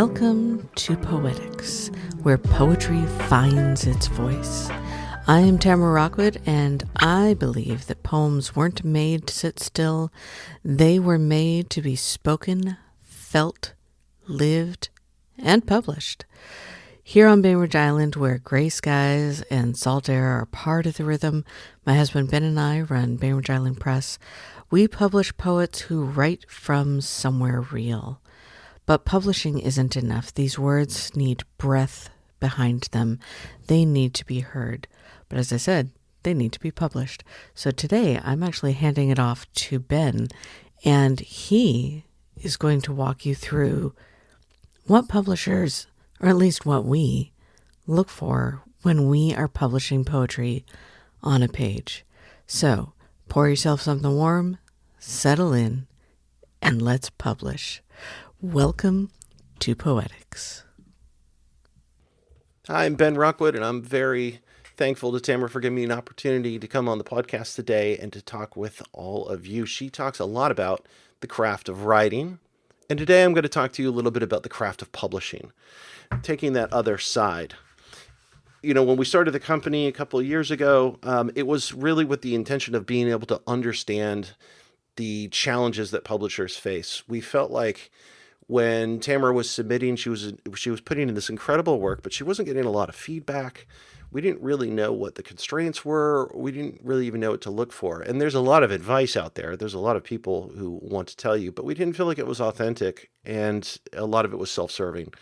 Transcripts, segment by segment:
Welcome to Poetics, where poetry finds its voice. I am Ben Rockwood, and I believe that poems weren't made to sit still. They were made to be spoken, felt, lived, and published. Here on Bainbridge Island, where gray skies and salt air are part of the rhythm, my husband Ben and I run Bainbridge Island Press. We publish poets who write from somewhere real. But publishing isn't enough. These words need breath behind them. They need to be heard. But as I said, they need to be published. So today I'm actually handing it off to Ben, and he is going to walk you through what publishers, or at least what we, look for when we are publishing poetry on a page. So pour yourself something warm, settle in, and let's publish. Welcome to Poetics. Hi, I'm Ben Rockwood, and I'm very thankful to Tamara for giving me an opportunity to come on the podcast today and to talk with all of you. She talks a lot about the craft of writing, and today I'm going to talk to you a little bit about the craft of publishing, taking that other side. You know, when we started the company a couple of years ago, it was really with the intention of being able to understand the challenges that publishers face. We felt like when Tamara was submitting, she was putting in this incredible work, but she wasn't getting a lot of feedback. We didn't really know what the constraints were. We didn't really even know what to look for. And there's a lot of advice out there. There's a lot of people who want to tell you, but we didn't feel like it was authentic, and a lot of it was self-serving.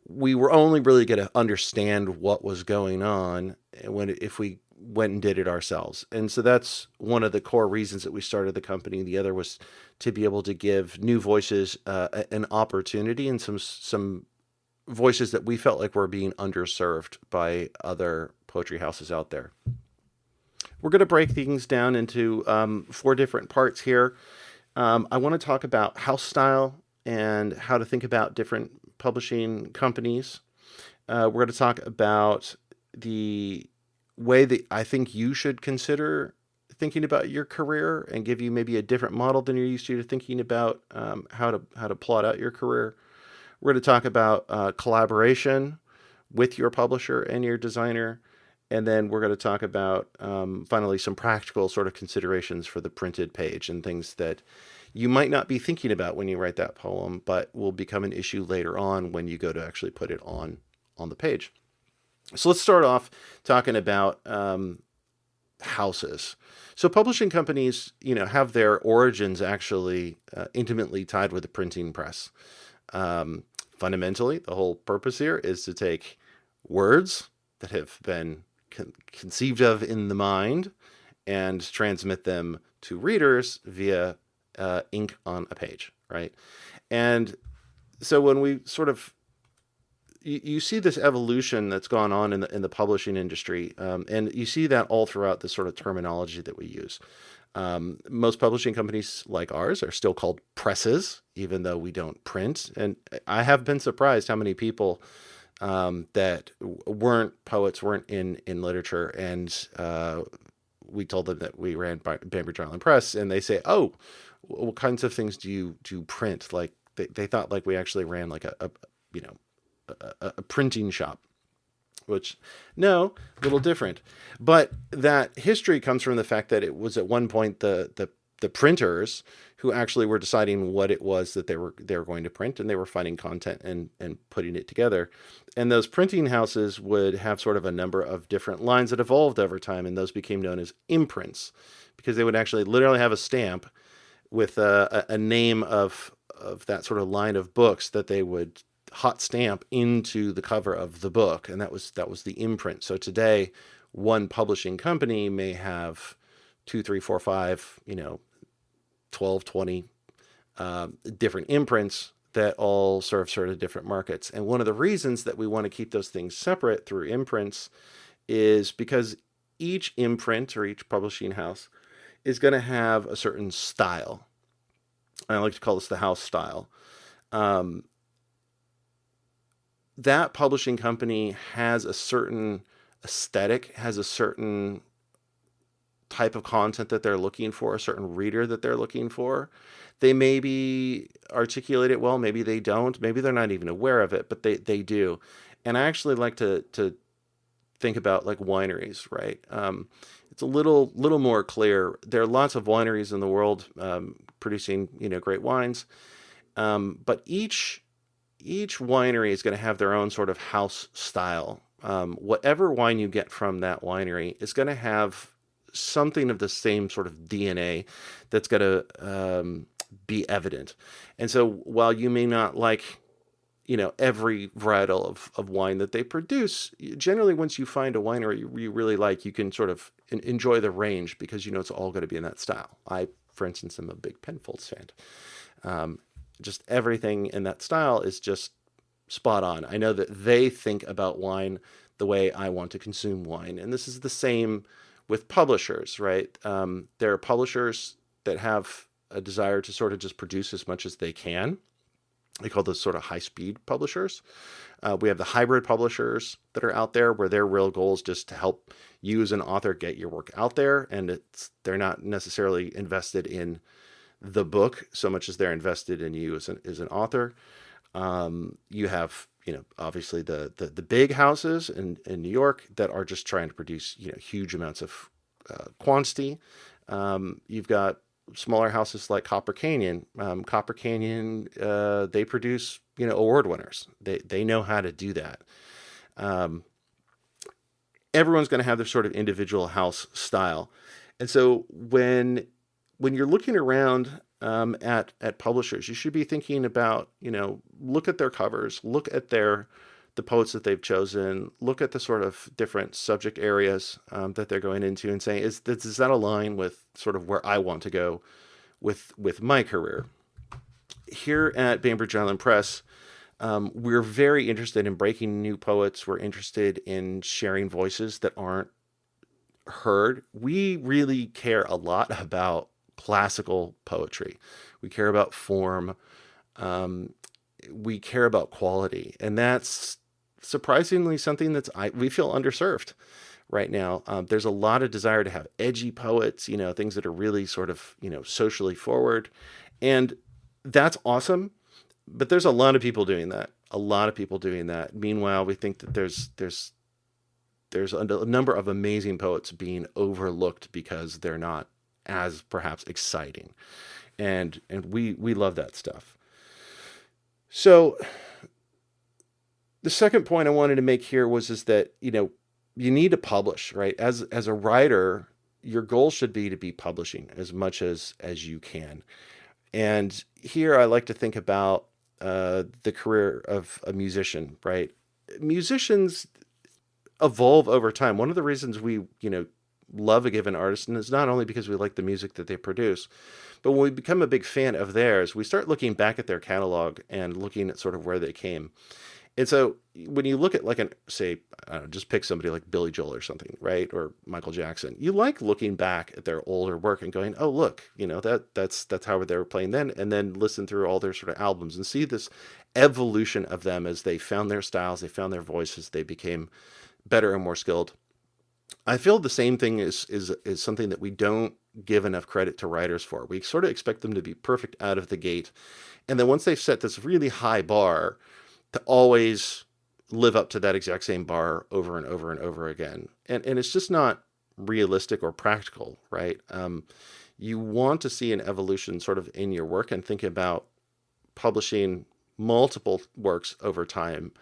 We were only really going to understand what was going on if we went and did it ourselves. And so that's one of the core reasons that we started the company. The other was to be able to give new voices an opportunity, and some voices that we felt like were being underserved by other poetry houses out there. We're going to break things down into 4 different parts here. I want to talk about house style and how to think about different publishing companies. We're going to talk about the way that I think you should consider thinking about your career and give you maybe a different model than you're used to thinking about how to plot out your career. We're going to talk about collaboration with your publisher and your designer. And then we're going to talk about finally some practical sort of considerations for the printed page and things that you might not be thinking about when you write that poem, but will become an issue later on when you go to actually put it on the page. So let's start off talking about houses. So publishing companies, have their origins actually intimately tied with the printing press. Fundamentally, the whole purpose here is to take words that have been conceived of in the mind and transmit them to readers via ink on a page, right? And so when we sort of you see this evolution that's gone on in the publishing industry, and you see that all throughout the sort of terminology that we use. Most publishing companies like ours are still called presses, even though we don't print. And I have been surprised how many people that weren't poets, weren't in literature, and we told them that we ran Bainbridge Island Press, and they say, "Oh, what kinds of things do you print?" Like they thought like we actually ran like a printing shop, which no, a little different. But that history comes from the fact that it was at one point the printers who actually were deciding what it was that they were going to print, and they were finding content and putting it together. And those printing houses would have sort of a number of different lines that evolved over time, and those became known as imprints, because they would actually literally have a stamp with a name of that sort of line of books that they would hot stamp into the cover of the book, and that was the imprint. So today, one publishing company may have 2, 3, 4, 5, 12, 20 different imprints that all serve sort of different markets. And one of the reasons that we want to keep those things separate through imprints is because each imprint or each publishing house is going to have a certain style. I like to call this the house style. That publishing company has a certain aesthetic, has a certain type of content that they're looking for, a certain reader that they're looking for. They maybe articulate it well, maybe they don't, maybe they're not even aware of it, but they do. And I actually like to think about like wineries, right? It's a little more clear. There are lots of wineries in the world producing, great wines, but each winery is going to have their own sort of house style. Whatever wine you get from that winery is going to have something of the same sort of DNA that's going to be evident. And so while you may not like, every varietal of wine that they produce, generally once you find a winery you really like, you can sort of enjoy the range because it's all going to be in that style. I, for instance, am a big Penfolds fan. Just everything in that style is just spot on. I know that they think about wine the way I want to consume wine. And this is the same with publishers, right? There are publishers that have a desire to sort of just produce as much as they can. They call those sort of high-speed publishers. We have the hybrid publishers that are out there where their real goal is just to help you as an author get your work out there. And they're not necessarily invested in the book so much as they're invested in you as an author. You have, obviously the big houses in New York that are just trying to produce, huge amounts of quantity. You've got smaller houses like Copper Canyon. Copper Canyon, they produce, award winners. They know how to do that. Everyone's going to have their sort of individual house style. And so when you're looking around at publishers, you should be thinking about, look at their covers, look at the poets that they've chosen, look at the sort of different subject areas that they're going into and saying, does that align with sort of where I want to go with my career? Here at Bainbridge Island Press, we're very interested in breaking new poets. We're interested in sharing voices that aren't heard. We really care a lot about classical poetry. We care about form. We care about quality. And that's surprisingly something we feel underserved right now. There's a lot of desire to have edgy poets, things that are really sort of, socially forward. And that's awesome. But there's a lot of people doing that. Meanwhile, we think that there's a number of amazing poets being overlooked because they're not as perhaps exciting. And we love that stuff. So the second point I wanted to make here is that, you need to publish, right? As a writer, your goal should be to be publishing as much as you can. And here I like to think about the career of a musician, right? Musicians evolve over time. One of the reasons we, love a given artist is not only because we like the music that they produce, but when we become a big fan of theirs, we start looking back at their catalog and looking at sort of where they came. And so when you look at like say, I don't know, just pick somebody like Billy Joel or something, right? Or Michael Jackson, you like looking back at their older work and going, oh, look, that's how they were playing then. And then listen through all their sort of albums and see this evolution of them as they found their styles, they found their voices, they became better and more skilled. I feel the same thing is something that we don't give enough credit to writers for. We sort of expect them to be perfect out of the gate. And then once they've set this really high bar, to always live up to that exact same bar over and over and over again. And it's just not realistic or practical, right? You want to see an evolution sort of in your work and think about publishing multiple works over time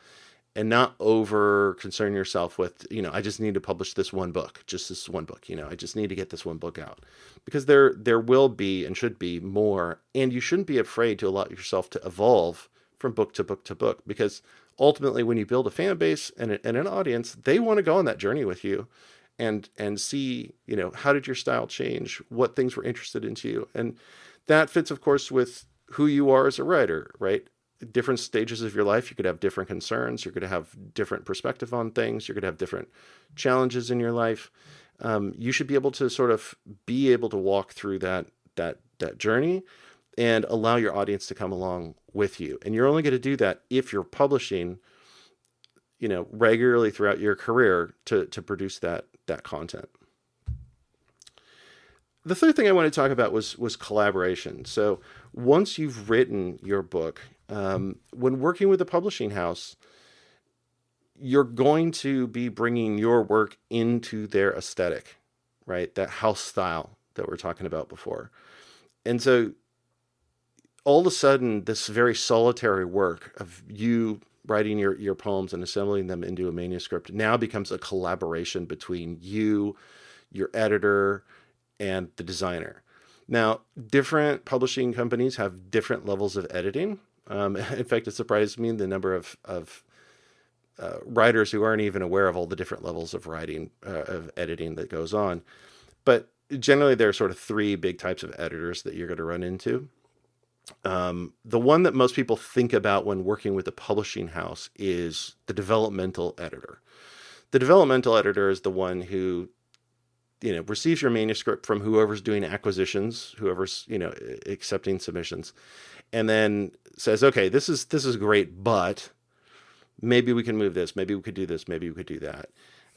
and not over concern yourself with, I just need to publish this one book, just this one book, I just need to get this one book out, because there will be and should be more, and you shouldn't be afraid to allow yourself to evolve from book to book to book, because ultimately when you build a fan base and an audience, they want to go on that journey with you and see, how did your style change? What things were interested into you? And that fits, of course, with who you are as a writer, right? Different stages of your life, you could have different concerns. You're going to have different perspective on things. You're going to have different challenges in your life. You should be able to sort of be able to walk through that journey and allow your audience to come along with you. And you're only going to do that if you're publishing, regularly throughout your career to produce that content. The third thing I want to talk about was collaboration. So once you've written your book, when working with a publishing house, you're going to be bringing your work into their aesthetic, right? That house style that we're talking about before. And so all of a sudden, this very solitary work of you writing your poems and assembling them into a manuscript now becomes a collaboration between you, your editor, and the designer. Now, different publishing companies have different levels of editing. In fact, it surprised me the number of writers who aren't even aware of all the different levels of writing, of editing that goes on. But generally, there are sort of three big types of editors that you're going to run into. The one that most people think about when working with a publishing house is the developmental editor. The developmental editor is the one who, receives your manuscript from whoever's doing acquisitions, whoever's, accepting submissions, and then says, okay, this is great, but maybe we can move this, maybe we could do this, maybe we could do that.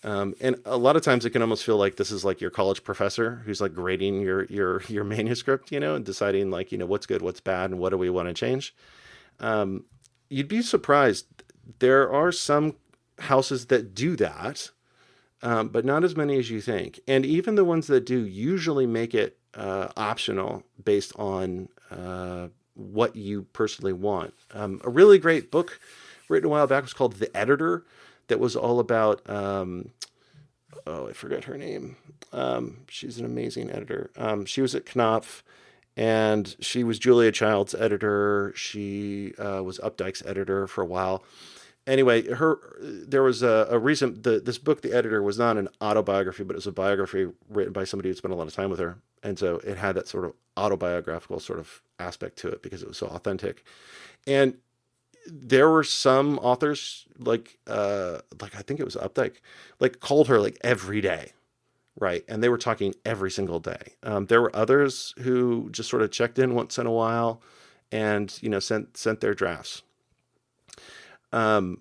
And a lot of times it can almost feel like this is like your college professor who's like grading your manuscript, and deciding like, what's good, what's bad, and what do we want to change. You'd be surprised. There are some houses that do that, but not as many as you think. And even the ones that do usually make it optional based on what you personally want. A really great book written a while back was called The Editor, that was all about, I forget her name. She's an amazing editor. She was at Knopf, and she was Julia Child's editor. She was Updike's editor for a while. Anyway, there was a reason, this book, The Editor, was not an autobiography, but it was a biography written by somebody who spent a lot of time with her. And so it had that sort of autobiographical sort of aspect to it because it was so authentic. And there were some authors like I think it was Updike, like called her like every day, right? And they were talking every single day. There were others who just sort of checked in once in a while, and sent their drafts. One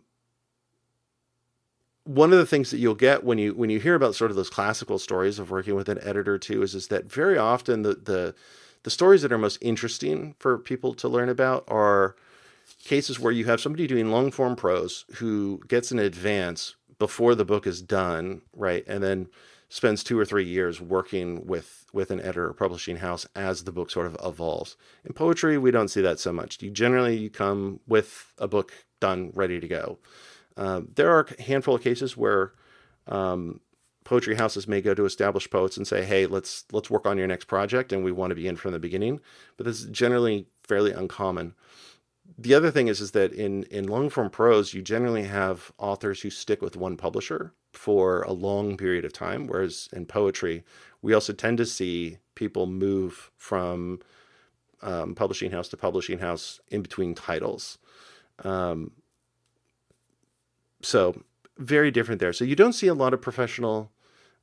of the things that you'll get when you hear about sort of those classical stories of working with an editor too is that very often the stories that are most interesting for people to learn about are cases where you have somebody doing long form prose who gets an advance before the book is done, right? And then spends 2 or 3 years working with an editor or publishing house as the book sort of evolves. In poetry, we don't see that so much. You come with a book done, ready to go. There are a handful of cases where poetry houses may go to established poets and say, hey, let's work on your next project, and we want to be in from the beginning. But this is generally fairly uncommon. The other thing is that in long form prose, you generally have authors who stick with one publisher for a long period of time, whereas in poetry, we also tend to see people move from publishing house to publishing house in between titles. So very different there. So you don't see a lot of professional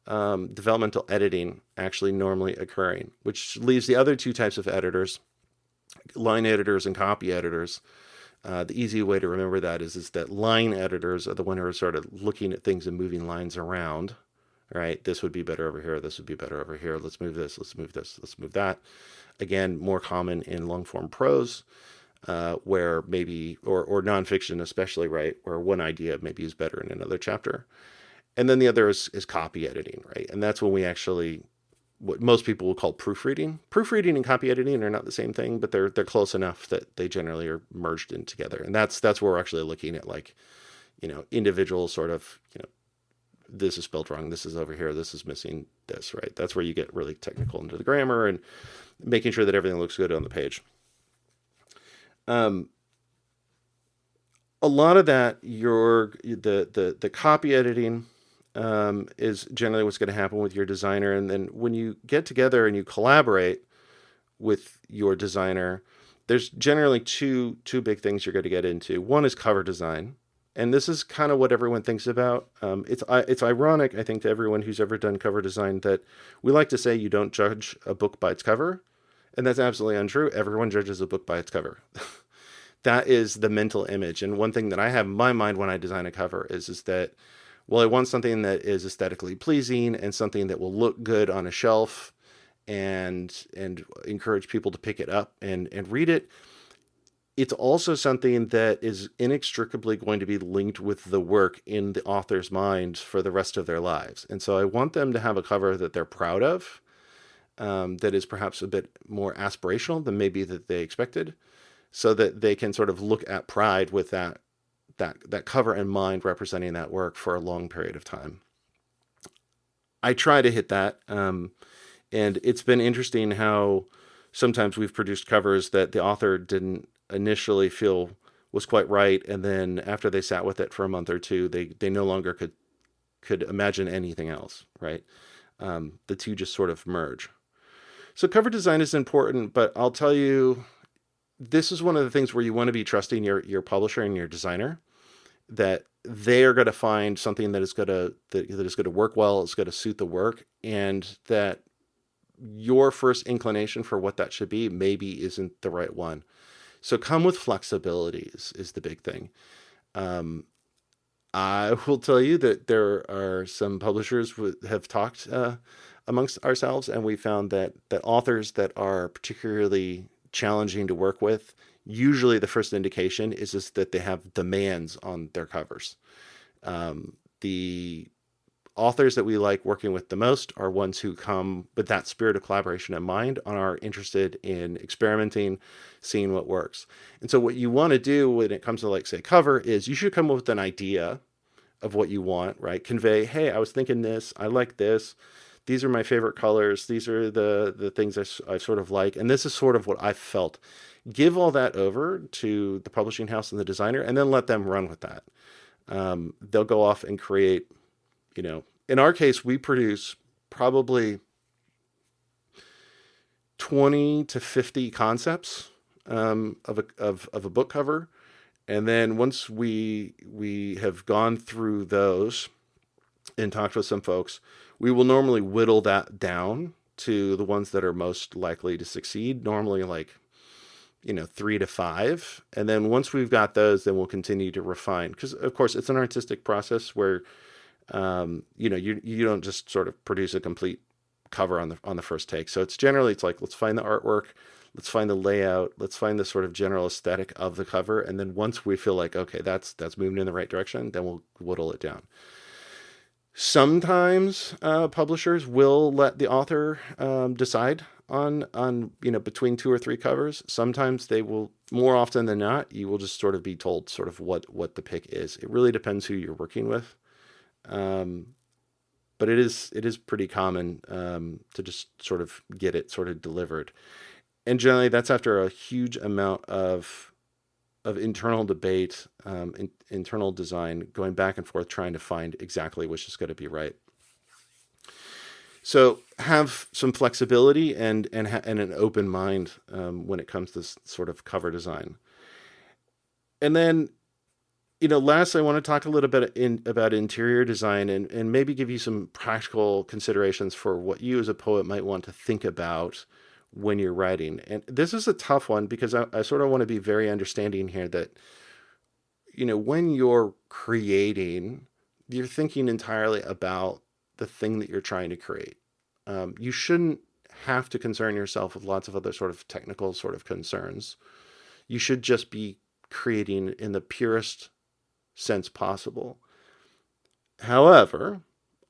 developmental editing actually normally occurring, which leaves the other two types of editors, line editors and copy editors. The easy way to remember that is that line editors are the one who are sort of looking at things and moving lines around, right? This would be better over here. This would be better over here. Let's move this. Let's move this. Let's move that. Again, more common in long form prose, where maybe, or nonfiction especially, right? Where one idea maybe is better in another chapter. And then the other is copy editing, right? And that's when we actually, what most people will call proofreading. Proofreading and copy editing are not the same thing, but they're close enough that they generally are merged in together. And that's where we're actually looking at, like, individual sort of, this is spelled wrong, this is over here, this is missing this, right? That's where you get really technical into the grammar and making sure that everything looks good on the page. A lot of that, the copy editing is generally what's going to happen with your designer. And then when you get together and you collaborate with your designer, there's generally two big things you're going to get into. One is cover design. And this is kind of what everyone thinks about. It's ironic, I think, to everyone who's ever done cover design that we like to say you don't judge a book by its cover. And that's absolutely untrue. Everyone judges a book by its cover. That is the mental image. And one thing that I have in my mind when I design a cover is that, well, I want something that is aesthetically pleasing and something that will look good on a shelf and encourage people to pick it up and read it. It's also something that is inextricably going to be linked with the work in the author's mind for the rest of their lives. And so I want them to have a cover that they're proud of, that is perhaps a bit more aspirational than maybe that they expected, so that they can sort of look at Pride with that cover in mind, representing that work for a long period of time. I try to hit that, and it's been interesting how sometimes we've produced covers that the author didn't initially feel was quite right, and then after they sat with it for a month or two, they no longer could imagine anything else, right? The two just sort of merge. So cover design is important, but I'll tell you, this is one of the things where you want to be trusting your publisher and your designer, that they are going to find something that is going to work well, it's going to suit the work, and that your first inclination for what that should be maybe isn't the right one. So come with flexibilities is the big thing. I will tell you that there are some publishers who have talked amongst ourselves, and we found that authors that are particularly challenging to work with, usually the first indication is that they have demands on their covers. The authors that we like working with the most are ones who come with that spirit of collaboration in mind and are interested in experimenting, seeing what works. And so what you want to do when it comes to, like, say, cover, is you should come up with an idea of what you want, right? Convey, hey, I was thinking this, I like this, these are my favorite colors, these are the things I sort of like, and this is sort of what I felt. Give all that over to the publishing house and the designer, and then let them run with that. They'll go off and create, in our case, we produce probably 20 to 50 concepts of a book cover. And then once we have gone through those and talked with some folks, we will normally whittle that down to the ones that are most likely to succeed, normally like 3 to 5. And then once we've got those, then we'll continue to refine. Because, of course, it's an artistic process where, you don't just sort of produce a complete cover on the first take. So it's like, let's find the artwork, let's find the layout, let's find the sort of general aesthetic of the cover. And then once we feel like, okay, that's moving in the right direction, then we'll whittle it down. Sometimes publishers will let the author decide on between 2 or 3 covers. Sometimes they will, more often than not, you will just sort of be told sort of what the pick is. It really depends who you're working with. But it is pretty common to just sort of get it sort of delivered. And generally that's after a huge amount of internal debate, internal design, going back and forth, trying to find exactly which is going to be right. So have some flexibility and an open mind when it comes to sort of cover design. And then, last, I want to talk a little bit about interior design and maybe give you some practical considerations for what you as a poet might want to think about when you're writing. And this is a tough one because I sort of want to be very understanding here that, when you're creating, you're thinking entirely about the thing that you're trying to create. You shouldn't have to concern yourself with lots of other sort of technical sort of concerns. You should just be creating in the purest sense possible. However,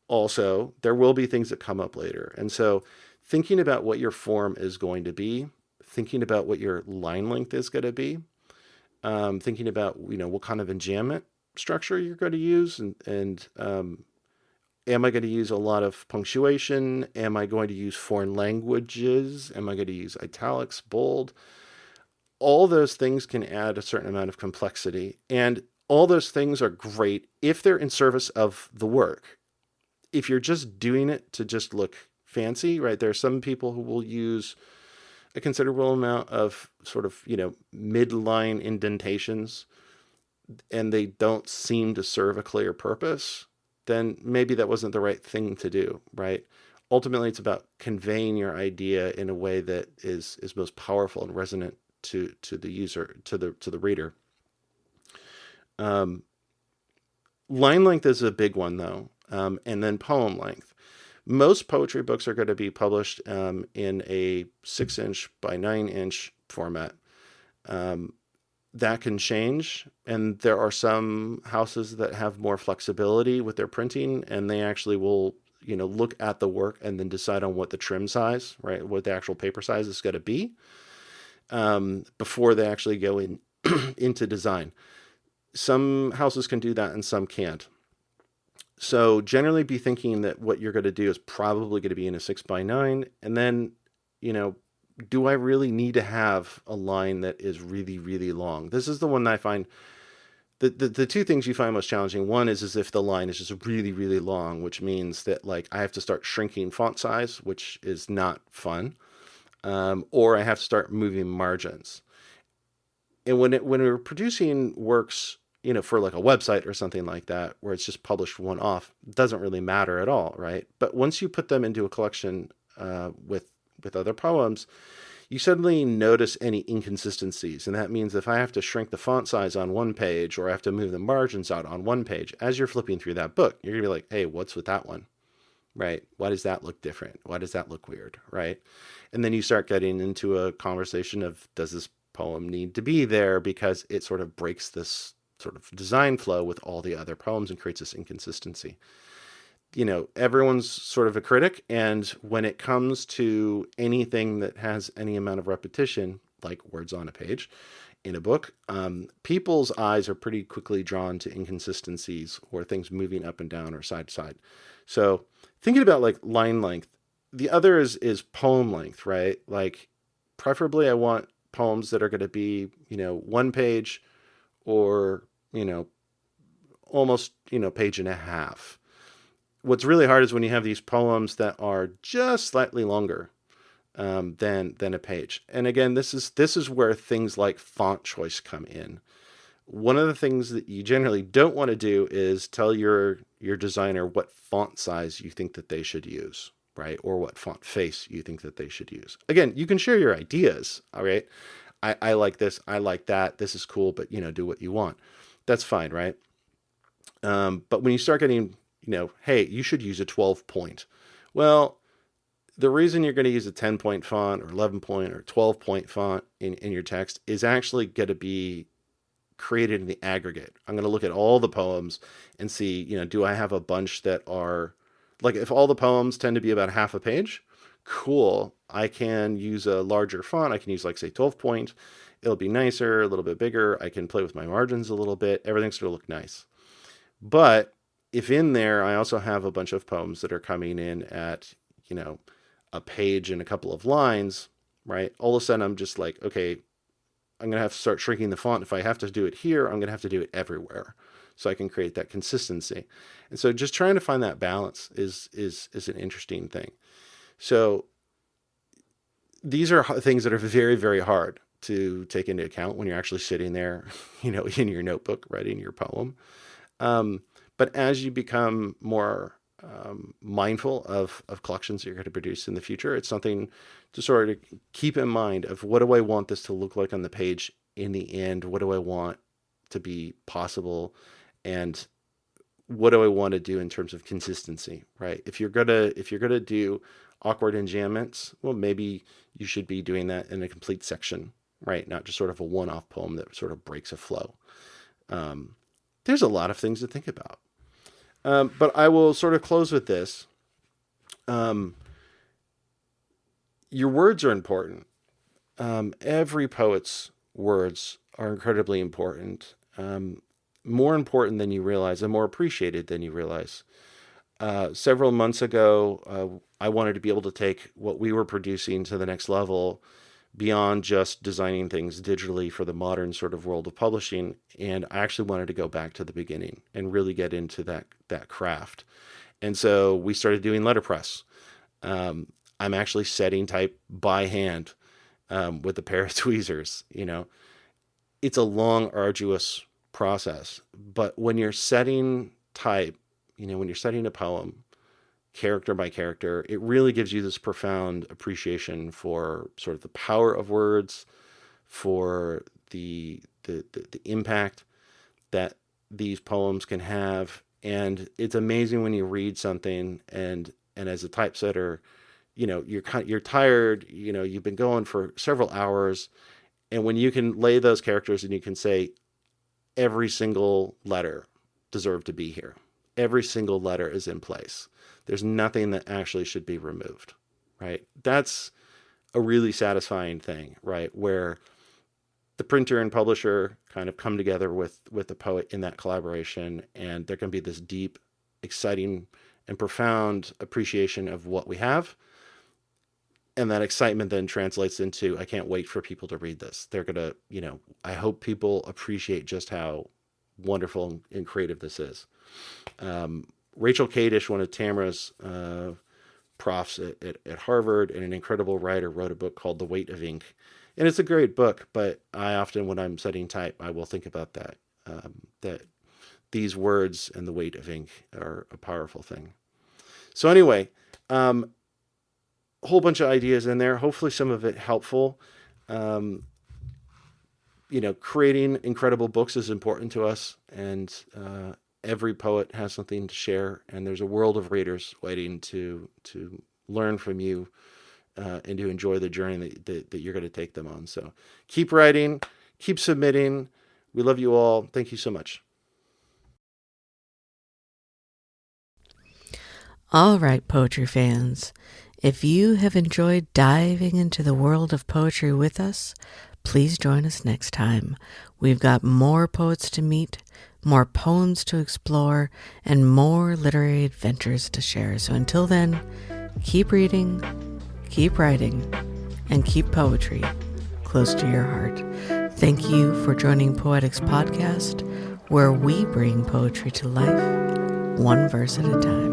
also, there will be things that come up later. And so thinking about what your form is going to be, thinking about what your line length is going to be, thinking about, what kind of enjambment structure you're going to use, and am I going to use a lot of punctuation? Am I going to use foreign languages? Am I going to use italics, bold? All those things can add a certain amount of complexity. And all those things are great if they're in service of the work. If you're just doing it to just look fancy, right? There are some people who will use a considerable amount of sort of, midline indentations, and they don't seem to serve a clear purpose, then maybe that wasn't the right thing to do, right? Ultimately, it's about conveying your idea in a way that is most powerful and resonant to the user, to the reader. Line length is a big one, though, and then poem length. Most poetry books are going to be published in a 6-inch by 9-inch format. That can change, and there are some houses that have more flexibility with their printing, and they actually will, look at the work and then decide on what the trim size, right, what the actual paper size is going to be before they actually go in into design. Some houses can do that and some can't. So generally be thinking that what you're going to do is probably going to be in a 6x9, and then, do I really need to have a line that is really, really long? This is the one that I find, the two things you find most challenging. One is if the line is just really, really long, which means that like I have to start shrinking font size, which is not fun. Or I have to start moving margins. And when we're producing works, for like a website or something like that, where it's just published one off, it doesn't really matter at all, right? But once you put them into a collection with other poems, you suddenly notice any inconsistencies. And that means if I have to shrink the font size on one page, or I have to move the margins out on one page, as you're flipping through that book, you're gonna be like, hey, what's with that one? Right? Why does that look different? Why does that look weird? Right? And then you start getting into a conversation of, does this poem need to be there, because it sort of breaks this sort of design flow with all the other poems and creates this inconsistency. Everyone's sort of a critic, and when it comes to anything that has any amount of repetition, like words on a page in a book, people's eyes are pretty quickly drawn to inconsistencies or things moving up and down or side to side. So thinking about like line length, the other is poem length, right? Like preferably I want poems that are going to be, one page or, almost, page and a half. What's really hard is when you have these poems that are just slightly longer than a page. And again, this is where things like font choice come in. One of the things that you generally don't want to do is tell your designer what font size you think that they should use, right? Or what font face you think that they should use. Again, you can share your ideas, all right? I like this, I like that, this is cool, but do what you want. That's fine, right? But when you start getting, hey, you should use a 12 point. Well, the reason you're going to use a 10-point font or 11-point or 12-point font in your text is actually going to be created in the aggregate. I'm going to look at all the poems and see, do I have a bunch that are, like, if all the poems tend to be about half a page, cool, I can use a larger font. I can use, like, say, 12-point. It'll be nicer, a little bit bigger. I can play with my margins a little bit. Everything's going to look nice. But if in there I also have a bunch of poems that are coming in at, a page and a couple of lines, right? All of a sudden I'm just like, okay, I'm going to have to start shrinking the font. If I have to do it here, I'm going to have to do it everywhere, so I can create that consistency. And so just trying to find that balance is an interesting thing. So these are things that are very, very hard to take into account when you're actually sitting there, in your notebook writing your poem. But as you become more mindful of collections that you're going to produce in the future, it's something to sort of keep in mind of, what do I want this to look like on the page in the end? What do I want to be possible? And what do I want to do in terms of consistency, right? If you're gonna do awkward enjambments, well, maybe you should be doing that in a complete section, right? Not just sort of a one-off poem that sort of breaks a flow. There's a lot of things to think about. But I will sort of close with this. Your words are important. Every poet's words are incredibly important. More important than you realize, and more appreciated than you realize. Several months ago, I wanted to be able to take what we were producing to the next level, beyond just designing things digitally for the modern sort of world of publishing. And I actually wanted to go back to the beginning and really get into that craft. And so we started doing letterpress. I'm actually setting type by hand with a pair of tweezers. It's a long, arduous process. But when you're setting type, when you're setting a poem, character by character, it really gives you this profound appreciation for sort of the power of words, for the impact that these poems can have. And it's amazing when you read something and And as a typesetter, you're tired, you've been going for several hours. And when you can lay those characters and you can say, every single letter deserved to be here. Every single letter is in place. There's nothing that actually should be removed, right? That's a really satisfying thing, right? Where the printer and publisher kind of come together with the poet in that collaboration, and there can be this deep, exciting, and profound appreciation of what we have. And that excitement then translates into, I can't wait for people to read this. They're going to, I hope people appreciate just how wonderful and creative this is. Rachel Kadish, one of Tamara's profs at Harvard and an incredible writer, wrote a book called The Weight of Ink. And it's a great book, but I often, when I'm setting type, I will think about that, that these words and the weight of ink are a powerful thing. So anyway, a whole bunch of ideas in there, hopefully some of it helpful. Creating incredible books is important to us, and every poet has something to share, and there's a world of readers waiting to learn from you and to enjoy the journey that you're going to take them on. So keep writing, keep submitting. We love you all. Thank you so much. All right, poetry fans. If you have enjoyed diving into the world of poetry with us, please join us next time. We've got more poets to meet, more poems to explore, and more literary adventures to share. So until then, keep reading, keep writing, and keep poetry close to your heart. Thank you for joining POETICS Podcast, where we bring poetry to life, one verse at a time.